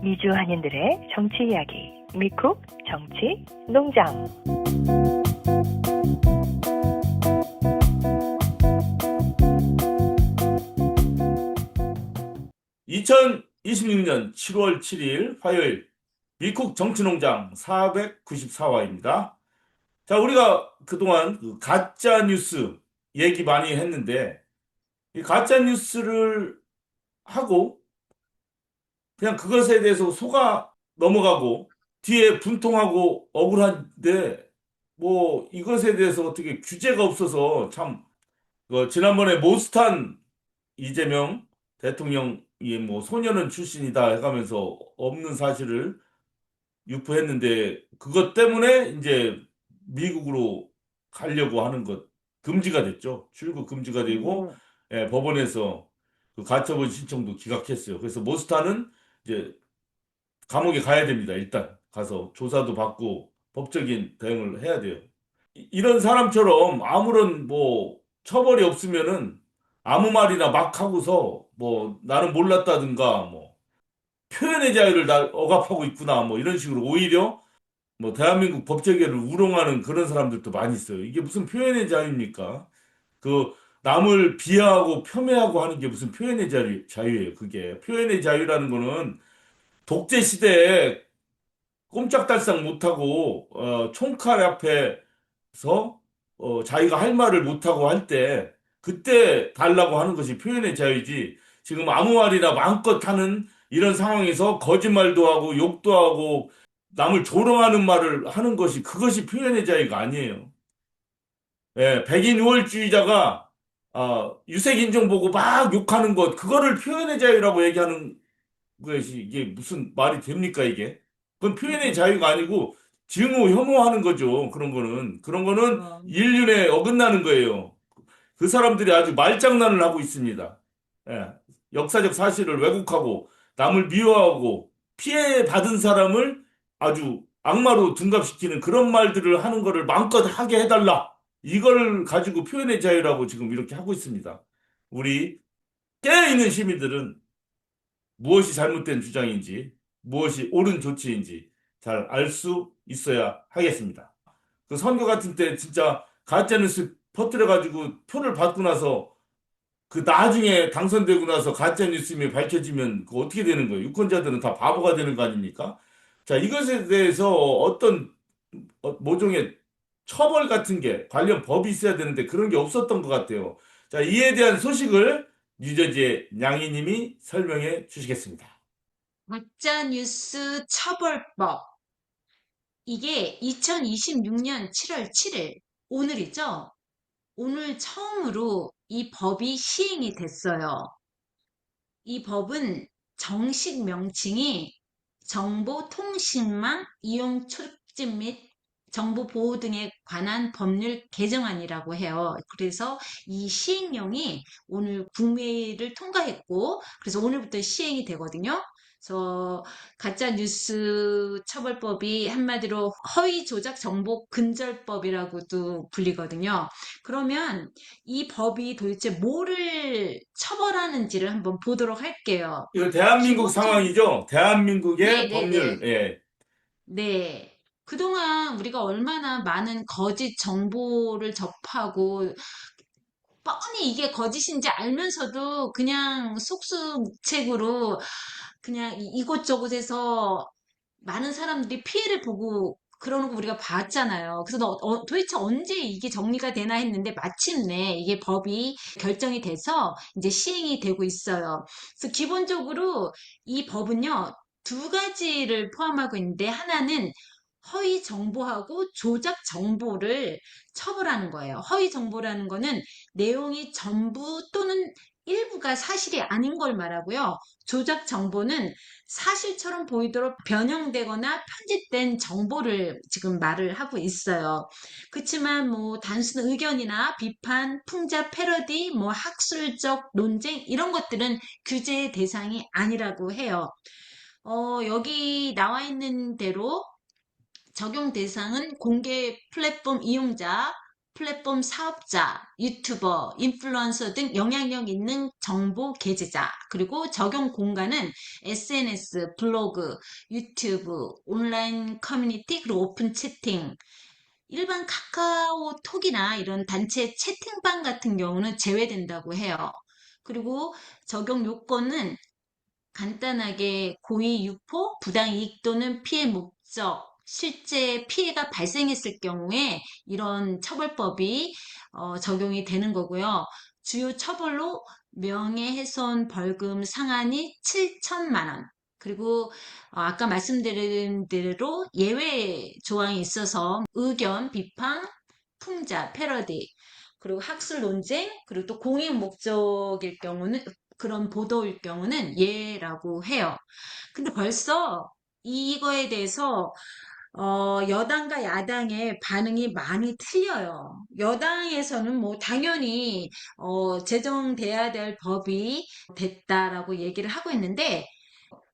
미주 한인들의 정치 이야기, 미쿡 정치 농장. 2026년 7월 7일 화요일 미쿡 정치농장 494화입니다. 자, 우리가 그동안 그 가짜 뉴스 얘기 많이 했는데, 이 가짜 뉴스를 하고 그냥 그것에 대해서 속아 넘어가고 뒤에 분통하고 억울한데, 뭐 이것에 대해서 어떻게 규제가 없어서 참, 지난번에 모스탄 이재명 대통령이 뭐 소년원 출신이다 해가면서 없는 사실을 유포했는데, 그것 때문에 이제 미국으로 가려고 하는 것 금지가 됐죠. 출국 금지가 되고, 법원에서 그 가처분 신청도 기각했어요. 그래서 모스탄은 이제 감옥에 가야 됩니다. 일단 가서 조사도 받고 법적인 대응을 해야 돼요. 이런 사람처럼 아무런 뭐 처벌이 없으면은 아무 말이나 막 하고서 뭐 나는 몰랐다든가, 뭐 표현의 자유를 나 억압하고 있구나, 뭐 이런 식으로 오히려 뭐 대한민국 법제계를 우롱하는 그런 사람들도 많이 있어요. 이게 무슨 표현의 자유입니까? 그 남을 비하하고 폄훼하고 하는 게 무슨 표현의 자유예요. 그게 표현의 자유라는 거는 독재 시대에 꼼짝달싹 못하고 총칼 앞에서 자기가 할 말을 못하고 할 때 그때 달라고 하는 것이 표현의 자유지, 지금 아무 말이나 마음껏 하는 이런 상황에서 거짓말도 하고 욕도 하고 남을 조롱하는 말을 하는 것이, 그것이 표현의 자유가 아니에요. 예, 백인 우월주의자가 유색인종 보고 막 욕하는 것, 그거를 표현의 자유라고 얘기하는 것이 이게 무슨 말이 됩니까, 이게? 그건 표현의 자유가 아니고 증오, 혐오하는 거죠. 그런 거는 인륜에 어긋나는 거예요. 그 사람들이 아주 말장난을 하고 있습니다. 예. 역사적 사실을 왜곡하고 남을 미워하고 피해받은 사람을 아주 악마로 둔갑시키는 그런 말들을 하는 거를 마음껏 하게 해달라. 이걸 가지고 표현의 자유라고 지금 이렇게 하고 있습니다. 우리 깨어있는 시민들은 무엇이 잘못된 주장인지, 무엇이 옳은 조치인지 잘 알 수 있어야 하겠습니다. 그 선거 같은 때 진짜 가짜뉴스 퍼뜨려가지고 표를 받고 나서 그 나중에 당선되고 나서 가짜뉴스임이 밝혀지면 그 어떻게 되는 거예요? 유권자들은 다 바보가 되는 거 아닙니까? 자, 이것에 대해서 어떤 모종의 처벌 같은 게 관련 법이 있어야 되는데 그런 게 없었던 것 같아요. 자, 이에 대한 소식을 유저지의 냥이님이 설명해 주시겠습니다. 가짜뉴스 처벌법. 이게 2026년 7월 7일, 오늘이죠? 오늘 처음으로 이 법이 시행이 됐어요. 이 법은 정식 명칭이 정보통신망 이용 촉진 및 정보 보호 등에 관한 법률 개정안이라고 해요. 그래서 이 시행령이 오늘 국회를 통과했고, 그래서 오늘부터 시행이 되거든요. 그래서 가짜 뉴스 처벌법이 한마디로 허위 조작 정보 근절법이라고도 불리거든요. 그러면 이 법이 도대체 뭐를 처벌하는지를 한번 보도록 할게요. 이거 대한민국 기본적으로, 상황이죠? 대한민국의 법률. 네네네. 예. 네. 그동안 우리가 얼마나 많은 거짓 정보를 접하고, 뻔히 이게 거짓인지 알면서도 그냥 속수무책으로 그냥 이곳저곳에서 많은 사람들이 피해를 보고 그러는 거 우리가 봤잖아요. 그래서 도대체 언제 이게 정리가 되나 했는데 마침내 이게 법이 결정이 돼서 이제 시행이 되고 있어요. 그래서 기본적으로 이 법은요, 두 가지를 포함하고 있는데 하나는 허위 정보하고 조작 정보를 처벌하는 거예요. 허위 정보라는 거는 내용이 전부 또는 일부가 사실이 아닌 걸 말하고요. 조작 정보는 사실처럼 보이도록 변형되거나 편집된 정보를 지금 말을 하고 있어요. 그렇지만 뭐 단순 의견이나 비판, 풍자, 패러디, 뭐 학술적 논쟁 이런 것들은 규제의 대상이 아니라고 해요. 여기 나와 있는 대로 적용 대상은 공개 플랫폼 이용자, 플랫폼 사업자, 유튜버, 인플루언서 등 영향력 있는 정보 게재자, 그리고 적용 공간은 SNS, 블로그, 유튜브, 온라인 커뮤니티, 그리고 오픈 채팅, 일반 카카오톡이나 이런 단체 채팅방 같은 경우는 제외된다고 해요. 그리고 적용 요건은 간단하게 고의 유포, 부당이익 또는 피해 목적, 실제 피해가 발생했을 경우에 이런 처벌법이 적용이 되는 거고요. 주요 처벌로 명예훼손 벌금 상한이 7천만 원. 그리고 아까 말씀드린 대로 예외 조항이 있어서 의견, 비판, 풍자, 패러디, 그리고 학술 논쟁, 그리고 또 공익 목적일 경우는 그런 보도일 경우는 예라고 해요. 근데 벌써 이거에 대해서 여당과 야당의 반응이 많이 틀려요. 여당에서는 뭐 당연히 제정돼야 될 법이 됐다라고 얘기를 하고 있는데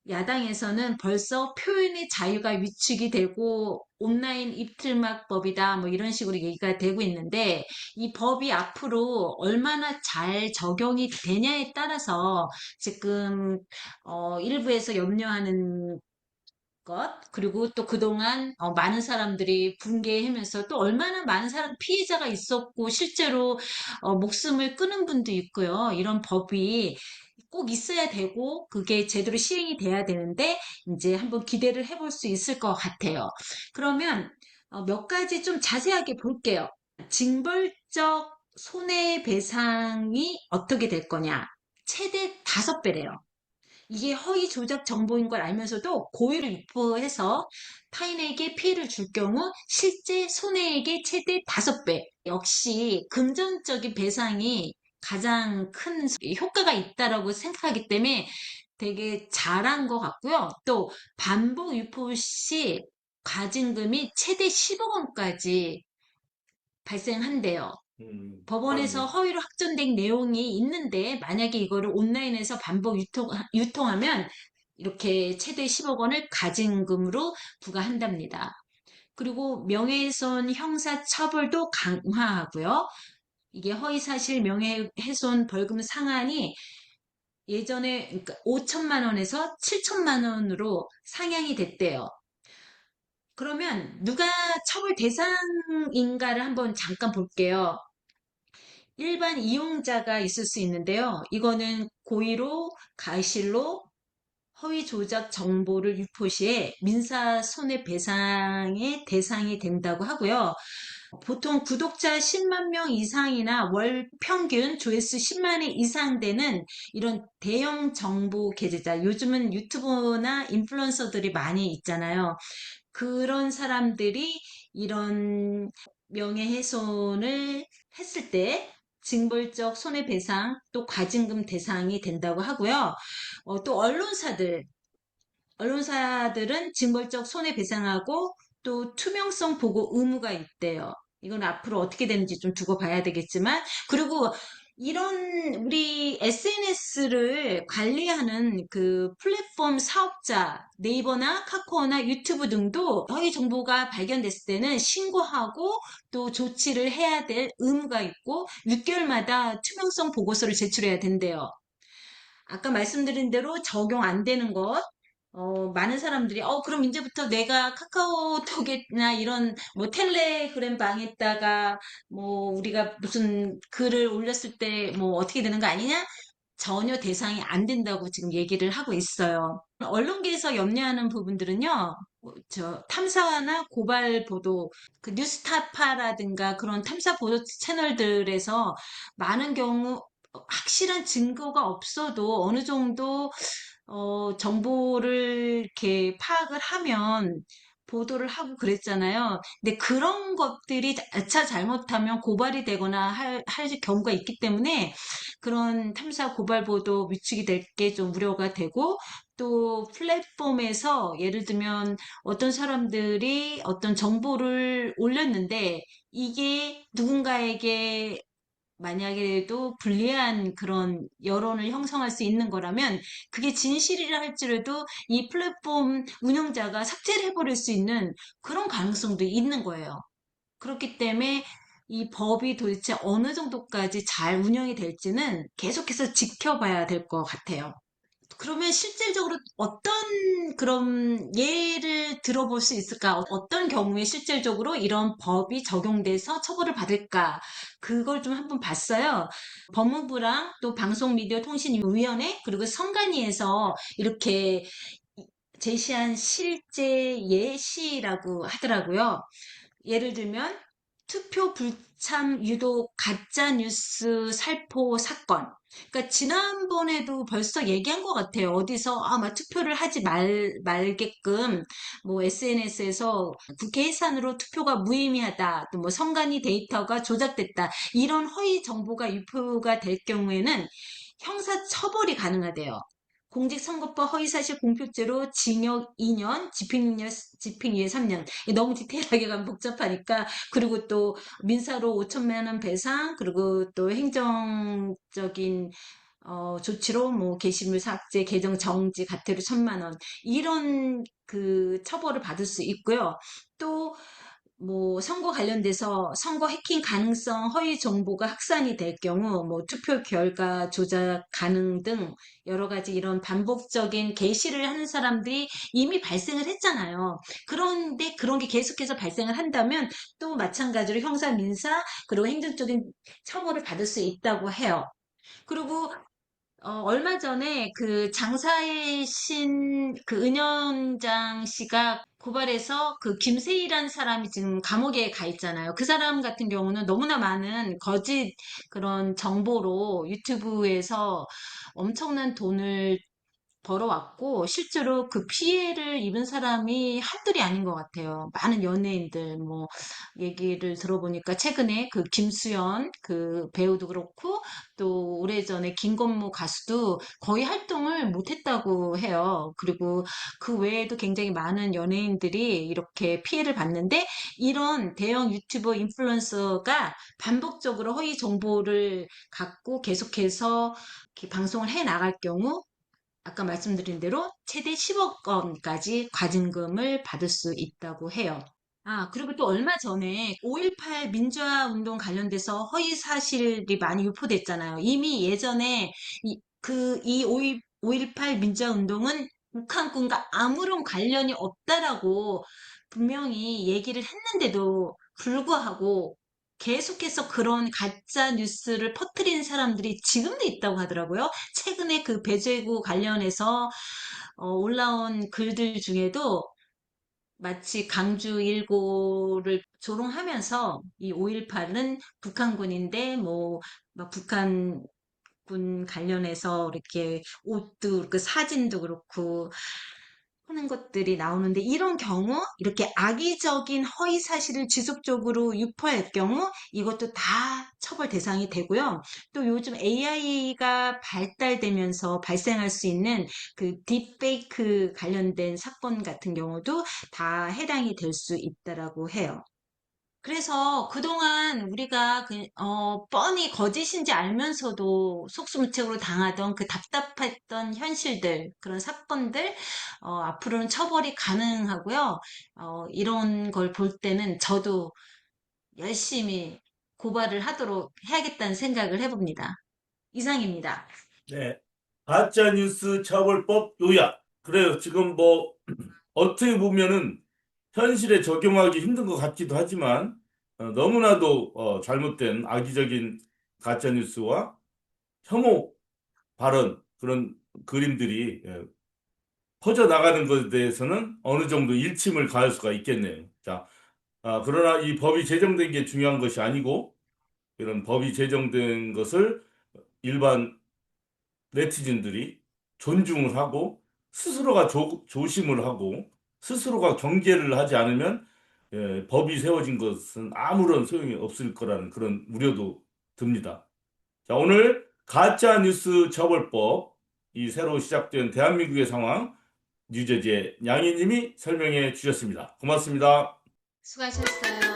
야당에서는 벌써 표현의 자유가 위축이 되고 온라인 입틀막법이다 뭐 이런 식으로 얘기가 되고 있는데 이 법이 앞으로 얼마나 잘 적용이 되냐에 따라서 지금 일부에서 염려하는 것, 그리고 또 그동안 많은 사람들이 붕괴하면서 또 얼마나 많은 사람, 피해자가 있었고, 실제로 목숨을 끊은 분도 있고요. 이런 법이 꼭 있어야 되고, 그게 제대로 시행이 돼야 되는데, 이제 한번 기대를 해볼 수 있을 것 같아요. 그러면 몇 가지 좀 자세하게 볼게요. 징벌적 손해배상이 어떻게 될 거냐? 최대 5배래요. 이게 허위 조작 정보인 걸 알면서도 고의를 유포해서 타인에게 피해를 줄 경우 실제 손해액의 최대 5배. 역시 금전적인 배상이 가장 큰 효과가 있다라고 생각하기 때문에 되게 잘한 것 같고요. 또 반복 유포 시 과징금이 최대 10억 원까지 발생한대요. 법원에서 맞네. 허위로 확정된 내용이 있는데 만약에 이거를 온라인에서 반복 유통하면 이렇게 최대 10억 원을 가징금으로 부과한답니다. 그리고 명예훼손 형사 처벌도 강화하고요. 이게 허위사실 명예훼손 벌금 상한이 예전에 그러니까 5천만 원에서 7천만 원으로 상향이 됐대요. 그러면 누가 처벌 대상인가를 한번 잠깐 볼게요. 일반 이용자가 있을 수 있는데요. 이거는 고의로, 가실로 허위 조작 정보를 유포 시에 민사 손해배상의 대상이 된다고 하고요. 보통 구독자 10만 명 이상이나 월 평균 조회수 10만회 이상 되는 이런 대형 정보 게재자, 요즘은 유튜버나 인플루언서들이 많이 있잖아요. 그런 사람들이 이런 명예훼손을 했을 때 징벌적 손해배상 또 과징금 대상이 된다고 하고요. 또 언론사들은 징벌적 손해배상하고 또 투명성 보고 의무가 있대요. 이건 앞으로 어떻게 되는지 좀 두고 봐야 되겠지만, 그리고 이런 우리 SNS를 관리하는 그 플랫폼 사업자, 네이버나 카카오나 유튜브 등도 허위 정보가 발견됐을 때는 신고하고 또 조치를 해야 될 의무가 있고 6개월마다 투명성 보고서를 제출해야 된대요. 아까 말씀드린 대로 적용 안 되는 것, 많은 사람들이, 그럼 이제부터 내가 카카오톡이나 이런, 뭐, 텔레그램 방에다가, 뭐, 우리가 무슨 글을 올렸을 때, 뭐, 어떻게 되는 거 아니냐? 전혀 대상이 안 된다고 지금 얘기를 하고 있어요. 언론계에서 염려하는 부분들은요, 탐사나 고발 보도, 그 뉴스타파라든가 그런 탐사 보도 채널들에서 많은 경우 확실한 증거가 없어도 어느 정도 정보를 이렇게 파악을 하면 보도를 하고 그랬잖아요. 근데 그런 것들이 자차 잘못하면 고발이 되거나 할 경우가 있기 때문에 그런 탐사 고발 보도 위축이 될 게 좀 우려가 되고 또 플랫폼에서 예를 들면 어떤 사람들이 어떤 정보를 올렸는데 이게 누군가에게 만약에도 불리한 그런 여론을 형성할 수 있는 거라면 그게 진실이라 할지라도 이 플랫폼 운영자가 삭제를 해버릴 수 있는 그런 가능성도 있는 거예요. 그렇기 때문에 이 법이 도대체 어느 정도까지 잘 운영이 될지는 계속해서 지켜봐야 될 것 같아요. 그러면 실질적으로 어떤 그런 예를 들어볼 수 있을까? 어떤 경우에 실질적으로 이런 법이 적용돼서 처벌을 받을까? 그걸 좀 한번 봤어요. 법무부랑 또 방송미디어통신위원회 그리고 선관위에서 이렇게 제시한 실제 예시라고 하더라고요. 예를 들면 투표 불참 유도 가짜 뉴스 살포 사건. 그러니까 지난번에도 벌써 얘기한 것 같아요. 어디서 막 투표를 하지 말게끔 뭐 SNS에서 국회 해산으로 투표가 무의미하다. 또 뭐 선관위 데이터가 조작됐다. 이런 허위 정보가 유포가 될 경우에는 형사 처벌이 가능하대요. 공직선거법 허위사실 공표죄로 징역 2년, 집행유예 3년. 너무 디테일하게 가면 복잡하니까. 그리고 또 민사로 5천만 원 배상, 그리고 또 행정적인 조치로 뭐 게시물 삭제, 계정 정지, 과태료 1,000만 원 이런 그 처벌을 받을 수 있고요. 또 뭐 선거 관련돼서 선거 해킹 가능성 허위 정보가 확산이 될 경우 뭐 투표 결과 조작 가능 등 여러 가지 이런 반복적인 게시를 하는 사람들이 이미 발생을 했잖아요. 그런데 그런 게 계속해서 발생을 한다면 또 마찬가지로 형사, 민사 그리고 행정적인 처벌을 받을 수 있다고 해요. 그리고 얼마 전에 그 장사의 신 그 은연장 씨가 고발해서 그 김세희라는 사람이 지금 감옥에 가 있잖아요. 그 사람 같은 경우는 너무나 많은 거짓 그런 정보로 유튜브에서 엄청난 돈을 벌어왔고, 실제로 그 피해를 입은 사람이 한둘이 아닌 것 같아요. 많은 연예인들, 뭐, 얘기를 들어보니까 최근에 그 김수현 그 배우도 그렇고, 또 오래전에 김건모 가수도 거의 활동을 못했다고 해요. 그리고 그 외에도 굉장히 많은 연예인들이 이렇게 피해를 봤는데, 이런 대형 유튜버 인플루언서가 반복적으로 허위 정보를 갖고 계속해서 이렇게 방송을 해 나갈 경우, 아까 말씀드린 대로 최대 10억 원까지 과징금을 받을 수 있다고 해요. 그리고 또 얼마 전에 5.18 민주화 운동 관련돼서 허위 사실이 많이 유포됐잖아요. 이미 예전에 이 5.18 민주화 운동은 북한군과 아무런 관련이 없다라고 분명히 얘기를 했는데도 불구하고 계속해서 그런 가짜 뉴스를 퍼뜨리는 사람들이 지금도 있다고 하더라고요. 최근에 그 배제구 관련해서 올라온 글들 중에도 마치 강주 일고를 조롱하면서 이 5.18은 북한군인데 막 북한군 관련해서 이렇게 옷도 그 사진도 그렇고 하는 것들이 나오는데 이런 경우 이렇게 악의적인 허위 사실을 지속적으로 유포할 경우 이것도 다 처벌 대상이 되고요. 또 요즘 AI가 발달되면서 발생할 수 있는 그 딥페이크 관련된 사건 같은 경우도 다 해당이 될 수 있다라고 해요. 그래서 그동안 우리가 뻔히 거짓인지 알면서도 속수무책으로 당하던 그 답답했던 현실들, 그런 사건들, 앞으로는 처벌이 가능하고요. 이런 걸 볼 때는 저도 열심히 고발을 하도록 해야겠다는 생각을 해봅니다. 이상입니다. 네. 가짜뉴스 처벌법 요약. 그래요. 지금 뭐, 어떻게 보면은 현실에 적용하기 힘든 것 같기도 하지만, 너무나도 잘못된 악의적인 가짜뉴스와 혐오 발언, 그런 그림들이 퍼져나가는 것에 대해서는 어느 정도 일침을 가할 수가 있겠네요. 자, 그러나 이 법이 제정된 게 중요한 것이 아니고, 이런 법이 제정된 것을 일반 네티즌들이 존중을 하고 스스로가 조심을 하고 스스로가 경계를 하지 않으면 법이 세워진 것은 아무런 소용이 없을 거라는 그런 우려도 듭니다. 자, 오늘 가짜 뉴스 처벌법, 이 새로 시작된 대한민국의 상황, 뉴저지의 양희님이 설명해 주셨습니다. 고맙습니다. 수고하셨어요.